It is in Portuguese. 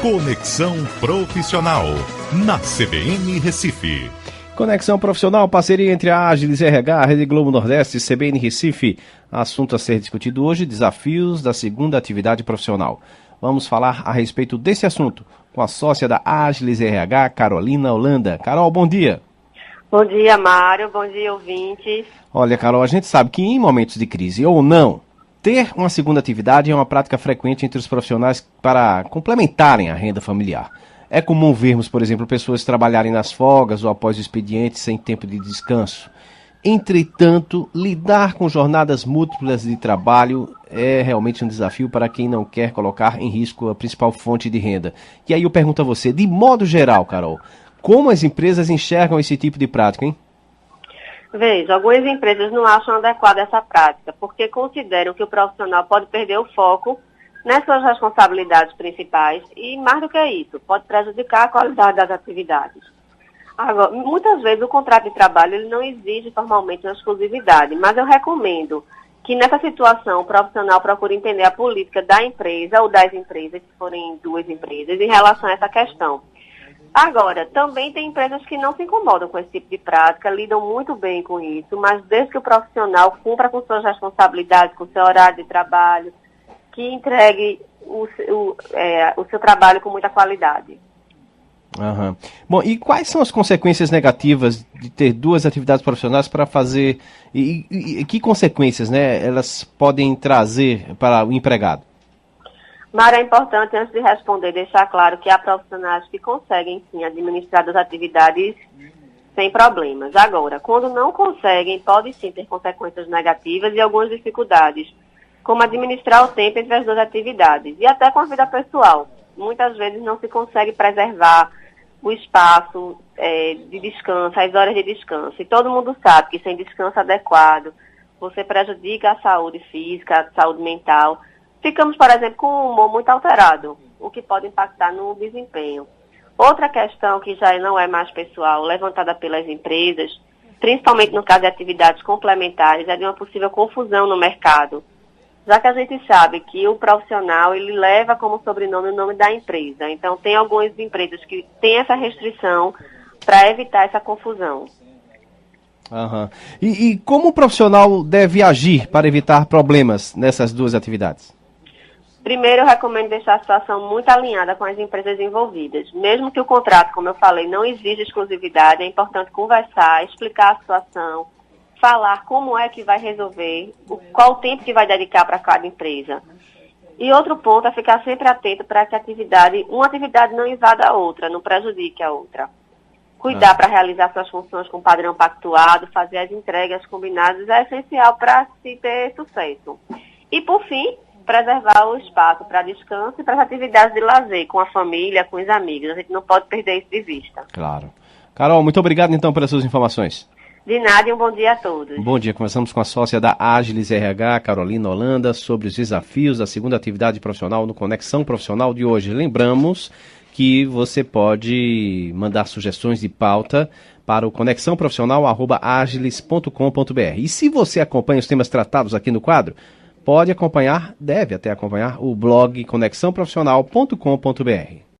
Conexão Profissional, na CBN Recife. Conexão Profissional, parceria entre a Agilis RH, a Rede Globo Nordeste e CBN Recife. Assunto a ser discutido hoje, desafios da segunda atividade profissional. Vamos falar a respeito desse assunto com a sócia da Agilis RH, Carolina Holanda. Carol, bom dia. Bom dia, Mário. Bom dia, ouvintes. Olha, Carol, a gente sabe que em momentos de crise ou não, ter uma segunda atividade é uma prática frequente entre os profissionais para complementarem a renda familiar. É comum vermos, por exemplo, pessoas trabalharem nas folgas ou após o expediente sem tempo de descanso. Entretanto, lidar com jornadas múltiplas de trabalho é realmente um desafio para quem não quer colocar em risco a principal fonte de renda. E aí eu pergunto a você, de modo geral, Carol, como as empresas enxergam esse tipo de prática, hein? Veja, algumas empresas não acham adequada essa prática, porque consideram que o profissional pode perder o foco nas suas responsabilidades principais e, mais do que isso, pode prejudicar a qualidade das atividades. Agora, muitas vezes o contrato de trabalho ele não exige formalmente uma exclusividade, mas eu recomendo que nessa situação o profissional procure entender a política da empresa ou das empresas, se forem duas empresas, em relação a essa questão. Agora, também tem empresas que não se incomodam com esse tipo de prática, lidam muito bem com isso, mas desde que o profissional cumpra com suas responsabilidades, com seu horário de trabalho, que entregue o seu trabalho com muita qualidade. Uhum. Bom, e quais são as consequências negativas de ter duas atividades profissionais para fazer, e que consequências, né, elas podem trazer para o empregado? Mário, é importante, antes de responder, deixar claro que há profissionais que conseguem, sim, administrar as atividades sem problemas. Agora, quando não conseguem, pode sim ter consequências negativas e algumas dificuldades, como administrar o tempo entre as duas atividades e até com a vida pessoal. Muitas vezes não se consegue preservar o espaço de descanso, as horas de descanso. E todo mundo sabe que sem descanso adequado, você prejudica a saúde física, a saúde mental. Ficamos, por exemplo, com um humor muito alterado, o que pode impactar no desempenho. Outra questão que já não é mais pessoal, levantada pelas empresas, principalmente no caso de atividades complementares, é de uma possível confusão no mercado, já que a gente sabe que o profissional ele leva como sobrenome o nome da empresa. Então, tem algumas empresas que têm essa restrição para evitar essa confusão. Uhum. E como o profissional deve agir para evitar problemas nessas duas atividades? Primeiro, eu recomendo deixar a situação muito alinhada com as empresas envolvidas. Mesmo que o contrato, como eu falei, não exija exclusividade, é importante conversar, explicar a situação, falar como é que vai resolver, qual o tempo que vai dedicar para cada empresa. E outro ponto é ficar sempre atento para que uma atividade não invada a outra, não prejudique a outra. Cuidar para realizar suas funções com padrão pactuado, fazer as entregas combinadas é essencial para se ter sucesso. E, por fim, preservar o espaço para descanso e para as atividades de lazer com a família, com os amigos. A gente não pode perder isso de vista. Claro. Carol, muito obrigado então pelas suas informações. De nada e um bom dia a todos. Bom dia, conversamos com a sócia da Agilis RH, Carolina Holanda, sobre os desafios da segunda atividade profissional no Conexão Profissional de hoje. Lembramos que você pode mandar sugestões de pauta para o conexãoprofissional@agilis.com.br. E se você acompanha os temas tratados aqui no quadro, pode acompanhar, deve até acompanhar o blog conexãoprofissional.com.br.